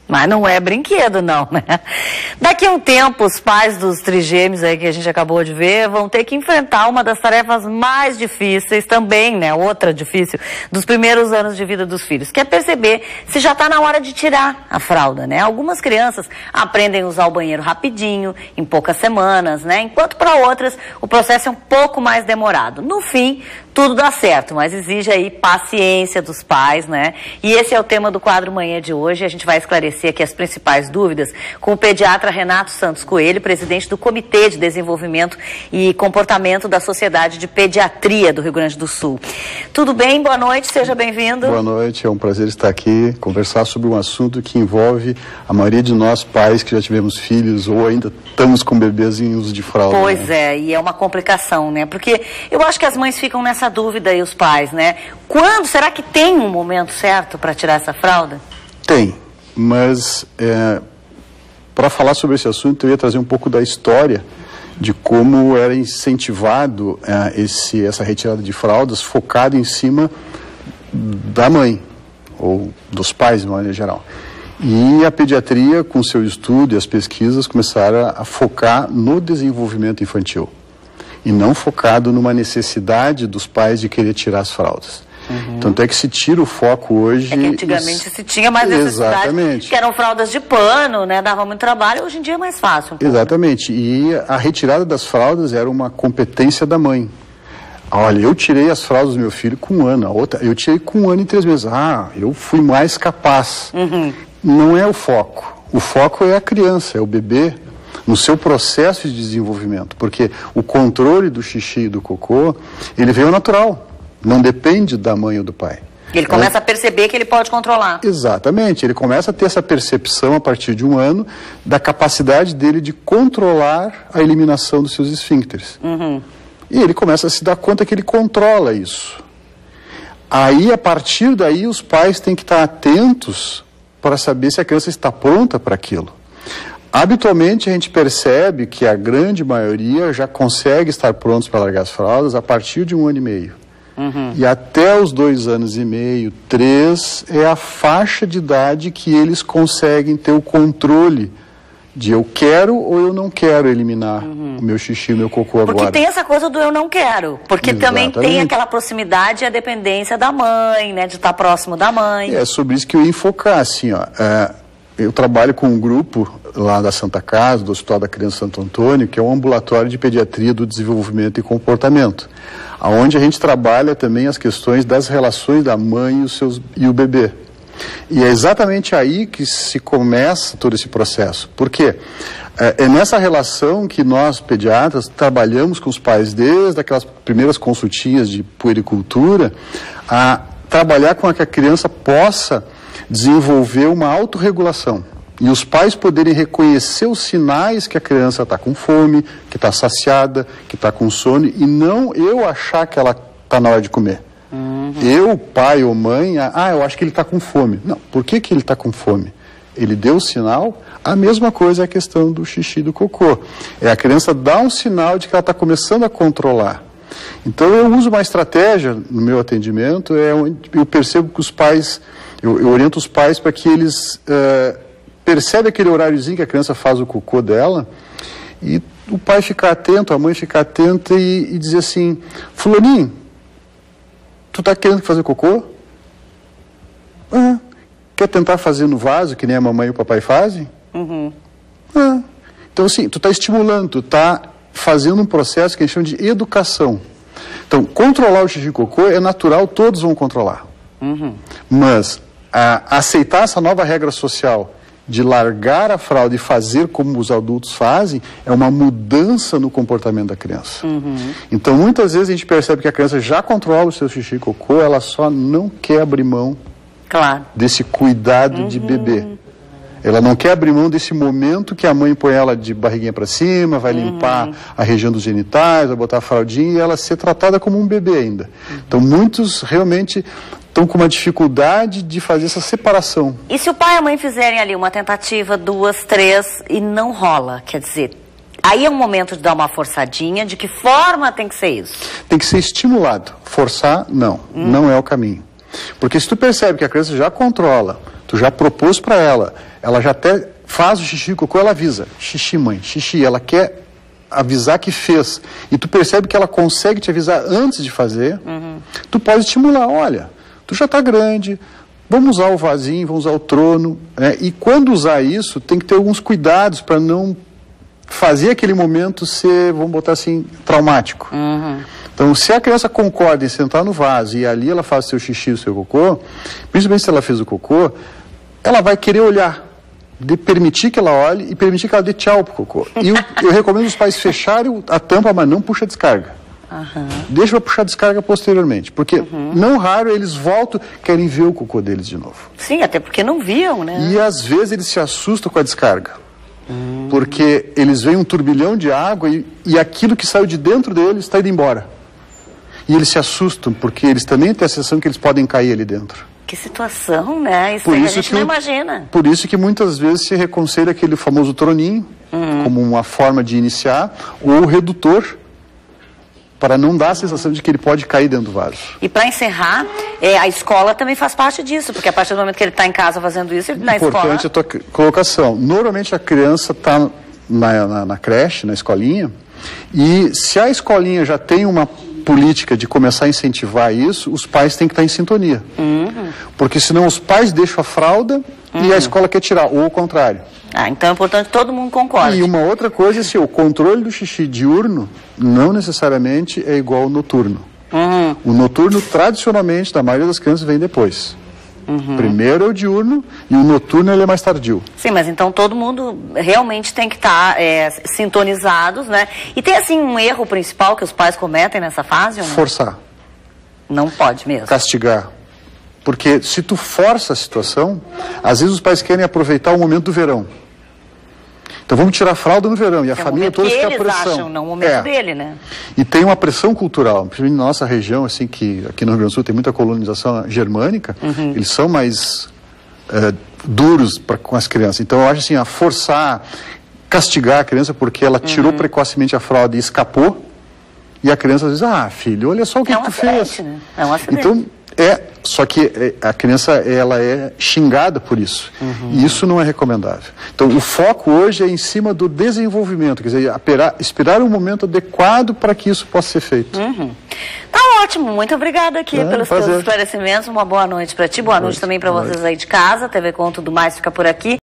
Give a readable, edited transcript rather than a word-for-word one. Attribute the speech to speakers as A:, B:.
A: Mas não é brinquedo, não, né? Daqui a um tempo, os pais dos trigêmeos aí que a gente acabou de ver vão ter que enfrentar uma das tarefas mais difíceis também, né? Outra difícil, dos primeiros anos de vida dos filhos, que é perceber se já está na hora de tirar a fralda, né? Algumas crianças aprendem a usar o banheiro rapidinho, em poucas semanas, né? Enquanto para outras o processo é um pouco mais demorado. No fim, tudo dá certo, mas exige aí paciência dos pais, né? E esse é o tema do quadro Manhã de hoje. A gente vai esclarecer aqui as principais dúvidas com o pediatra Renato Santos Coelho, presidente do Comitê de Desenvolvimento e Comportamento da Sociedade de Pediatria do Rio Grande do Sul. Tudo bem? Boa noite, seja bem-vindo.
B: Boa noite, é um prazer estar aqui, conversar sobre um assunto que envolve a maioria de nós pais que já tivemos filhos ou ainda estamos com bebês em uso de fralda.
A: Pois é, e é uma complicação, né? Porque eu acho que as mães ficam nessa dúvida e os pais, né? Quando, será que tem um momento certo para tirar essa fralda?
B: Tem, mas para falar sobre esse assunto eu ia trazer um pouco da história de como era incentivado essa retirada de fraldas focado em cima da mãe, ou dos pais de maneira geral. E a pediatria, com seu estudo e as pesquisas, começaram a focar no desenvolvimento infantil e não focado numa necessidade dos pais de querer tirar as fraldas. Tanto é que se tira o foco hoje...
A: É que antigamente se tinha mais necessidade. Exatamente. Que eram fraldas de pano, né? Dava muito trabalho, hoje em dia é mais fácil.
B: Exatamente. E a retirada das fraldas era uma competência da mãe. Olha, eu tirei as fraldas do meu filho com 1 ano, a outra eu tirei com 1 ano e 3 meses. Ah, eu fui mais capaz. Não é o foco. O foco é a criança, é o bebê, no seu processo de desenvolvimento. Porque o controle do xixi e do cocô, ele veio natural. Não depende da mãe ou do pai.
A: Ele começa a perceber que ele pode controlar.
B: Exatamente. Ele começa a ter essa percepção a partir de 1 ano da capacidade dele de controlar a eliminação dos seus esfíncteres. E ele começa a se dar conta que ele controla isso. Aí, a partir daí, os pais têm que estar atentos para saber se a criança está pronta para aquilo. Habitualmente, a gente percebe que a grande maioria já consegue estar prontos para largar as fraldas a partir de 1 ano e meio. E até os 2 anos e meio, 3, é a faixa de idade que eles conseguem ter o controle de eu quero ou eu não quero eliminar o meu xixi, o meu cocô agora.
A: Porque tem essa coisa do eu não quero, porque também tem aquela proximidade e a dependência da mãe, né, de estar próximo da mãe.
B: É sobre isso que eu ia enfocar, assim, ó. Eu trabalho com um grupo lá da Santa Casa, do Hospital da Criança Santo Antônio, que é um ambulatório de pediatria do desenvolvimento e comportamento, onde a gente trabalha também as questões das relações da mãe e o bebê. E é exatamente aí que se começa todo esse processo. Por quê? É nessa relação que nós, pediatras, trabalhamos com os pais desde aquelas primeiras consultinhas de puericultura, a trabalhar com que a criança possa desenvolver uma autorregulação. E os pais poderem reconhecer os sinais que a criança está com fome, que está saciada, que está com sono, e não eu achar que ela está na hora de comer. Eu, pai ou mãe, eu acho que ele está com fome. Não, por que ele está com fome? Ele deu o sinal, a mesma coisa é a questão do xixi e do cocô. É a criança dar um sinal de que ela está começando a controlar. Então eu uso uma estratégia no meu atendimento, eu percebo que os pais, eu oriento os pais para que eles percebem aquele horáriozinho que a criança faz o cocô dela, e o pai ficar atento, a mãe ficar atenta e dizer assim, fulaninho, tu tá querendo fazer cocô? Quer tentar fazer no vaso, que nem a mamãe e o papai fazem? Então assim, tu tá estimulando, tu tá fazendo um processo que a gente chama de educação. Então, controlar o xixi e cocô é natural, todos vão controlar. Mas aceitar essa nova regra social de largar a fralda e fazer como os adultos fazem, é uma mudança no comportamento da criança. Então, muitas vezes a gente percebe que a criança já controla o seu xixi e cocô, ela só não quer abrir mão desse cuidado de bebê. Ela não quer abrir mão desse momento que a mãe põe ela de barriguinha para cima, vai limpar a região dos genitais, vai botar a fraldinha e ela ser tratada como um bebê ainda. Então, muitos realmente estão com uma dificuldade de fazer essa separação.
A: E se o pai e a mãe fizerem ali uma tentativa, 2, 3 e não rola, quer dizer, aí é um momento de dar uma forçadinha, de que forma tem que ser isso?
B: Tem que ser estimulado. Forçar, não. Não é o caminho. Porque se tu percebe que a criança já controla, Tu já propôs para ela, ela já até faz o xixi e o cocô, ela avisa, xixi mãe, xixi, ela quer avisar que fez, e tu percebe que ela consegue te avisar antes de fazer, tu pode estimular, olha, tu já está grande, vamos usar o vasinho, vamos usar o trono, né? E quando usar isso, tem que ter alguns cuidados para não fazer aquele momento ser, vamos botar assim, traumático. Então, se a criança concorda em sentar no vaso e ali ela faz seu xixi, o seu cocô, principalmente se ela fez o cocô, ela vai querer olhar, de permitir que ela olhe e permitir que ela dê tchau pro cocô. E eu recomendo os pais fecharem a tampa, mas não puxa a descarga. Deixa eu puxar a descarga posteriormente, porque não raro eles voltam, querem ver o cocô deles de novo.
A: Sim, até porque não viam, né?
B: E às vezes eles se assustam com a descarga, porque eles veem um turbilhão de água e aquilo que saiu de dentro deles está indo embora. E eles se assustam, porque eles também têm a sensação que eles podem cair ali dentro.
A: Que situação, né? Isso aí a gente não imagina.
B: Por isso que muitas vezes se reconselha aquele famoso troninho, como uma forma de iniciar, ou o redutor, para não dar a sensação de que ele pode cair dentro do vaso. E para encerrar, a escola também faz parte disso, porque a partir do momento que ele está em casa fazendo isso, ele na escola... Importante a tua colocação. Normalmente a criança está na creche, na escolinha, e se a escolinha já tem uma política de começar a incentivar isso, os pais têm que estar em sintonia. Porque senão os pais deixam a fralda e a escola quer tirar, ou o contrário. Então é importante todo mundo concorde. E uma outra coisa é assim, o controle do xixi diurno não necessariamente é igual ao noturno. O noturno, tradicionalmente, da maioria das crianças, vem depois. Primeiro é o diurno e o noturno ele é mais tardio. Sim, mas então todo mundo realmente tem que estar sintonizados, né? E tem assim um erro principal que os pais cometem nessa fase? Ou não? Forçar. Não pode mesmo. Castigar. Porque se tu força a situação, às vezes os pais querem aproveitar o momento do verão. Então vamos tirar a fralda no verão e a família toda fica a pressão. Acham, não o momento dele, né? E tem uma pressão cultural, principalmente na nossa região, assim, que aqui no Rio Grande do Sul tem muita colonização germânica, eles são mais duros com as crianças. Então eu acho assim, a forçar, castigar a criança porque ela tirou precocemente a fralda e escapou, e a criança diz, filho, olha só o que tu fez. Né? É um acidente. Então, só que a criança ela é xingada por isso. E isso não é recomendável. Então o foco hoje é em cima do desenvolvimento, quer dizer, esperar um momento adequado para que isso possa ser feito. Tá ótimo, muito obrigada aqui pelos teus esclarecimentos. Uma boa noite para ti, boa noite também para vocês aí de casa. TV Com Tudo Mais fica por aqui.